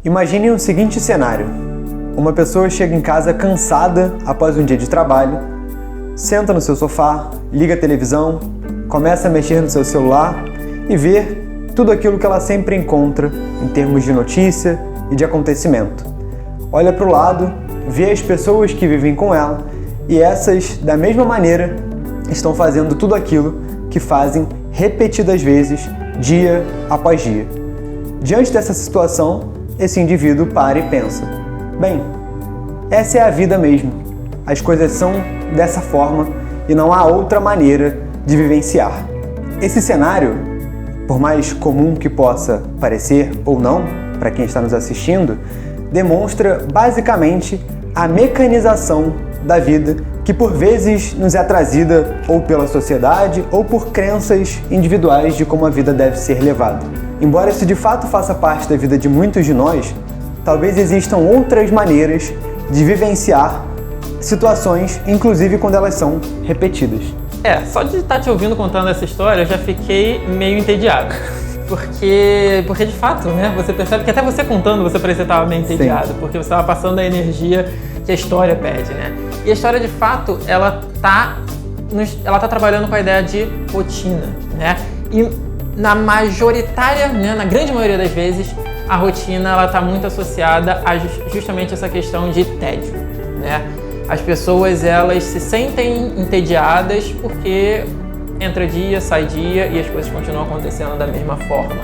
Imagine o seguinte cenário. Uma pessoa chega em casa cansada após um dia de trabalho, senta no seu sofá, liga a televisão, começa a mexer no seu celular e vê tudo aquilo que ela sempre encontra em termos de notícia e de acontecimento. Olha para o lado, vê as pessoas que vivem com ela e essas, da mesma maneira, estão fazendo tudo aquilo que fazem repetidas vezes, dia após dia. Diante dessa situação, esse indivíduo para e pensa: bem, essa é a vida mesmo. As coisas são dessa forma e não há outra maneira de vivenciar. Esse cenário, por mais comum que possa parecer ou não, para quem está nos assistindo, demonstra basicamente a mecanização da vida que por vezes nos é trazida ou pela sociedade ou por crenças individuais de como a vida deve ser levada. Embora isso de fato faça parte da vida de muitos de nós, talvez existam outras maneiras de vivenciar situações, inclusive quando elas são repetidas. Só de estar te ouvindo contando essa história, eu já fiquei meio entediado. Porque de fato, né, você percebe que até você contando, você parecia estar meio entediado. Sim. Porque você estava passando a energia que a história pede, né? E a história, de fato, ela tá trabalhando com a ideia de rotina, né? E na grande maioria das vezes, a rotina ela está muito associada a justamente essa questão de tédio, né? As pessoas, elas se sentem entediadas porque entra dia, sai dia e as coisas continuam acontecendo da mesma forma.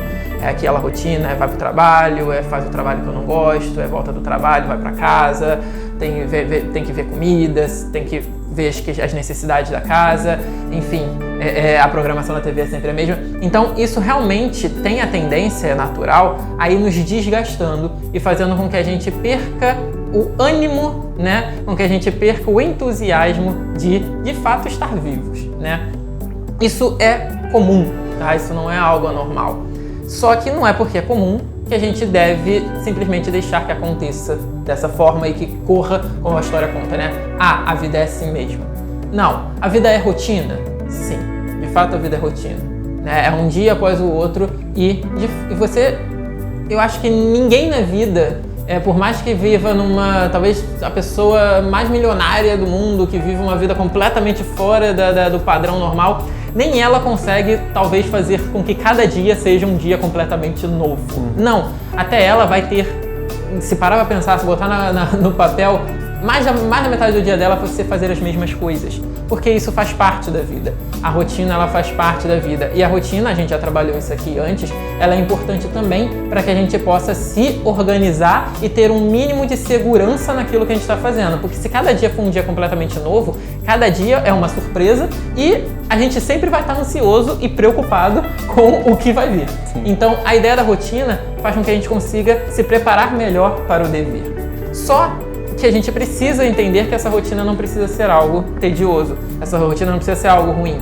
É aquela rotina, vai pro trabalho, faz o trabalho que eu não gosto, volta do trabalho, vai para casa, tem que ver comidas, tem que ver as necessidades da casa, enfim, a programação da TV é sempre a mesma. Então isso realmente tem a tendência natural a ir nos desgastando e fazendo com que a gente perca o ânimo, né? Com que a gente perca o entusiasmo de fato estar vivos, né? Isso é comum, tá? Isso não é algo anormal. Só que não é porque é comum que a gente deve simplesmente deixar que aconteça dessa forma e que corra como a história conta, né? A vida é assim mesmo. Não, a vida é rotina? Sim, de fato a vida é rotina, né? É um dia após o outro e você... Eu acho que ninguém na vida, por mais que viva talvez a pessoa mais milionária do mundo, que vive uma vida completamente fora do padrão normal, nem ela consegue, talvez, fazer com que cada dia seja um dia completamente novo. Não, até ela vai ter, se parar pra pensar, se botar no papel, mais da metade do dia dela você fazer as mesmas coisas. Porque isso faz parte da vida. A rotina, ela faz parte da vida. E a rotina, a gente já trabalhou isso aqui antes, ela é importante também para que a gente possa se organizar e ter um mínimo de segurança naquilo que a gente está fazendo. Porque se cada dia for um dia completamente novo, cada dia é uma surpresa e a gente sempre vai estar ansioso e preocupado com o que vai vir. Sim. Então, a ideia da rotina faz com que a gente consiga se preparar melhor para o dever. Só que a gente precisa entender que essa rotina não precisa ser algo tedioso. Essa rotina não precisa ser algo ruim.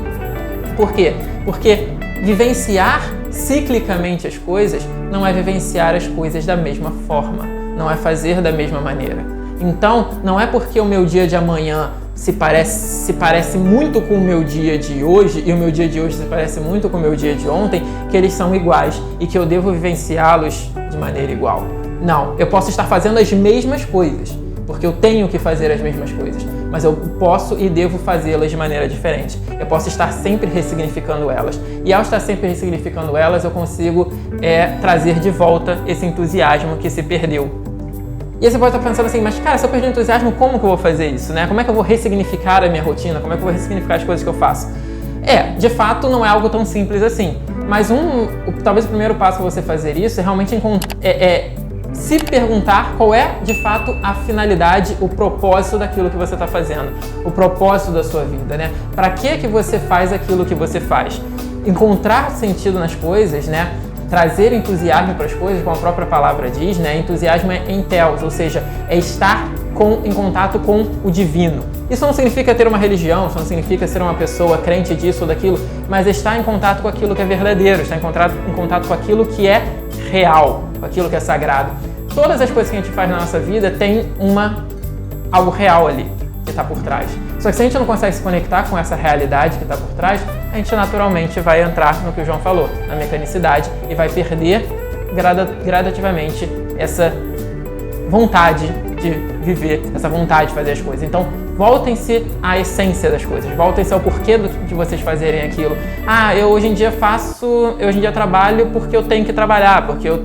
Por quê? Porque vivenciar ciclicamente as coisas não é vivenciar as coisas da mesma forma, não é fazer da mesma maneira. Então, não é porque o meu dia de amanhã se parece muito com o meu dia de hoje e o meu dia de hoje se parece muito com o meu dia de ontem, que eles são iguais e que eu devo vivenciá-los de maneira igual. Não, eu posso estar fazendo as mesmas coisas, porque eu tenho que fazer as mesmas coisas, mas eu posso e devo fazê-las de maneira diferente. Eu posso estar sempre ressignificando elas. E ao estar sempre ressignificando elas, eu consigo trazer de volta esse entusiasmo que se perdeu. E aí você pode estar pensando assim, mas cara, se eu perder o entusiasmo, como que eu vou fazer isso, né? Como é que eu vou ressignificar a minha rotina? Como é que eu vou ressignificar as coisas que eu faço? De fato, não é algo tão simples assim. Mas talvez o primeiro passo para você fazer isso é realmente se perguntar qual é, de fato, a finalidade, o propósito daquilo que você está fazendo, o propósito da sua vida, né? Para que você faz aquilo que você faz? Encontrar sentido nas coisas, né? Trazer entusiasmo para as coisas, como a própria palavra diz, né? Entusiasmo é enteos, ou seja, é estar em contato com o divino. Isso não significa ter uma religião, isso não significa ser uma pessoa crente disso ou daquilo, mas estar em contato com aquilo que é verdadeiro, estar em contato com aquilo que é real, com aquilo que é sagrado. Todas as coisas que a gente faz na nossa vida tem algo real ali que está por trás. Só que se a gente não consegue se conectar com essa realidade que está por trás, a gente naturalmente vai entrar no que o João falou, na mecanicidade, e vai perder gradativamente essa vontade de viver, essa vontade de fazer as coisas. Então, voltem-se à essência das coisas, voltem-se ao porquê de vocês fazerem aquilo. Eu hoje em dia trabalho porque eu tenho que trabalhar, porque eu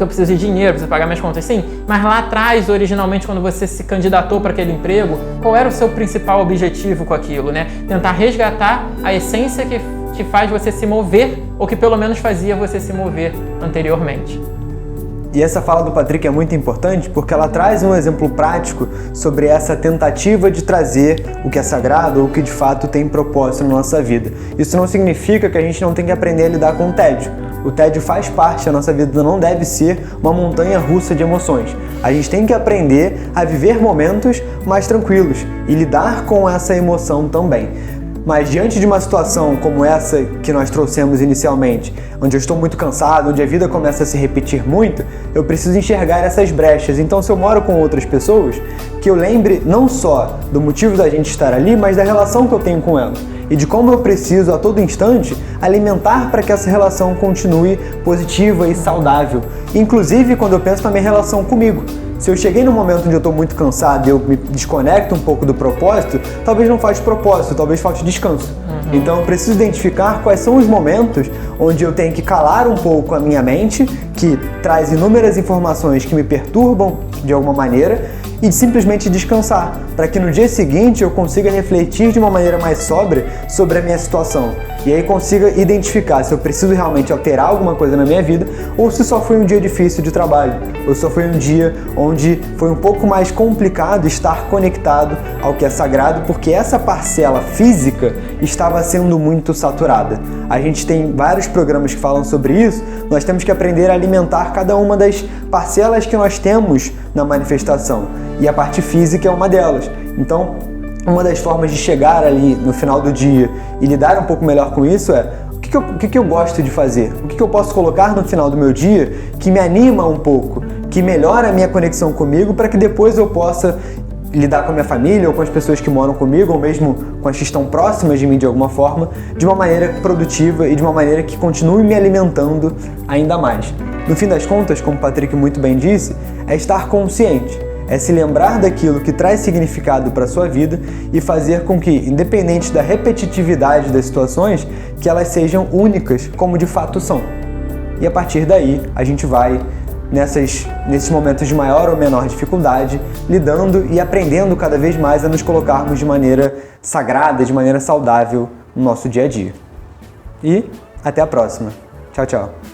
preciso de dinheiro, preciso pagar minhas contas, sim. Mas lá atrás, originalmente, quando você se candidatou para aquele emprego, qual era o seu principal objetivo com aquilo, né? Tentar resgatar a essência que faz você se mover, ou que pelo menos fazia você se mover anteriormente. E essa fala do Patrick é muito importante porque ela traz um exemplo prático sobre essa tentativa de trazer o que é sagrado ou o que de fato tem propósito na nossa vida. Isso não significa que a gente não tem que aprender a lidar com o tédio. O tédio faz parte da nossa vida, não deve ser uma montanha russa de emoções. A gente tem que aprender a viver momentos mais tranquilos e lidar com essa emoção também. Mas diante de uma situação como essa que nós trouxemos inicialmente, onde eu estou muito cansado, onde a vida começa a se repetir muito, eu preciso enxergar essas brechas. Então, se eu moro com outras pessoas, que eu lembre não só do motivo da gente estar ali, mas da relação que eu tenho com elas. E de como eu preciso, a todo instante, alimentar para que essa relação continue positiva e saudável. Inclusive, quando eu penso na minha relação comigo. Se eu cheguei num momento onde eu estou muito cansado e eu me desconecto um pouco do propósito, talvez não falte propósito, talvez falte descanso. Então eu preciso identificar quais são os momentos onde eu tenho que calar um pouco a minha mente, que traz inúmeras informações que me perturbam de alguma maneira, e simplesmente descansar, para que no dia seguinte eu consiga refletir de uma maneira mais sóbria sobre a minha situação. E aí consiga identificar se eu preciso realmente alterar alguma coisa na minha vida ou se só foi um dia difícil de trabalho, ou só foi um dia onde foi um pouco mais complicado estar conectado ao que é sagrado, porque essa parcela física estava sendo muito saturada. A gente tem vários programas que falam sobre isso, nós temos que aprender a alimentar cada uma das parcelas que nós temos na manifestação, e a parte física é uma delas. Então, uma das formas de chegar ali no final do dia e lidar um pouco melhor com isso é o que eu gosto de fazer, o que eu posso colocar no final do meu dia que me anima um pouco, que melhora a minha conexão comigo para que depois eu possa lidar com a minha família ou com as pessoas que moram comigo ou mesmo com as que estão próximas de mim de alguma forma, de uma maneira produtiva e de uma maneira que continue me alimentando ainda mais. No fim das contas, como o Patrick muito bem disse, é estar consciente. É se lembrar daquilo que traz significado para a sua vida e fazer com que, independente da repetitividade das situações, que elas sejam únicas como de fato são. E a partir daí, a gente vai, nesses momentos de maior ou menor dificuldade, lidando e aprendendo cada vez mais a nos colocarmos de maneira sagrada, de maneira saudável no nosso dia a dia. E até a próxima. Tchau, tchau.